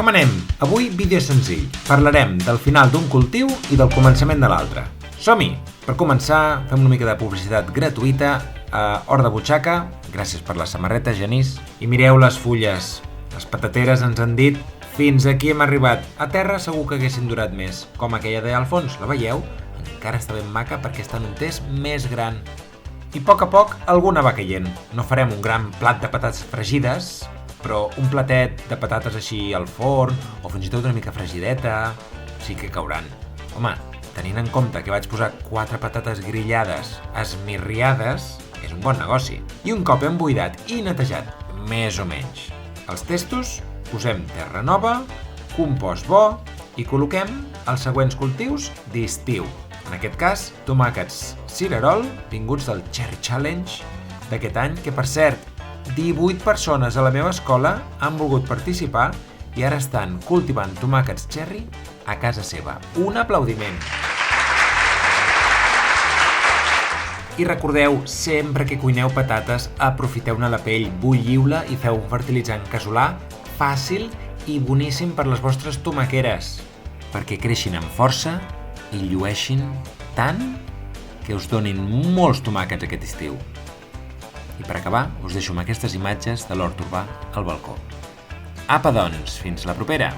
Com anem? Avui vídeo senzill. Parlarem del final d'un cultiu i del començament de l'altre. Som-hi! Per començar, fem una mica de publicitat gratuïta a Hort de Butxaca. Gràcies per la samarreta, Genís. I mireu les fulles. Les patateres ens han dit fins aquí hem arribat. A terra segur que haguessin durat més. Com aquella d'allà al fons, la veieu? Encara està ben maca perquè està en un test més gran. I a poc alguna va caient. No farem un gran plat de patates fregides, però un platet de patates així al forn, o fins i tot una mica fregideta, sí que cauran. Home, tenint en compte que vaig posar 4 patates grillades esmirriades, és un bon negoci. I un cop hem buidat i netejat, més o menys, els testos, posem terra nova, compost bo i col·loquem els següents cultius d'estiu. En aquest cas, tomàquets cirerol, vinguts del Cherry Challenge d'aquest any, que per cert, 18 persones a la meva escola han volgut participar i ara estan cultivant tomàquets cherry a casa seva. Un aplaudiment! I recordeu, sempre que cuineu patates, aprofiteu-ne la pell, bulliu-la i feu un fertilitzant casolà fàcil i boníssim per les vostres tomaqueres, perquè creixin amb força i llueixin tant que us donin molts tomàquets aquest estiu. I per acabar, us deixo amb aquestes imatges de l'hort urbà al balcó. Apa doncs, fins la propera!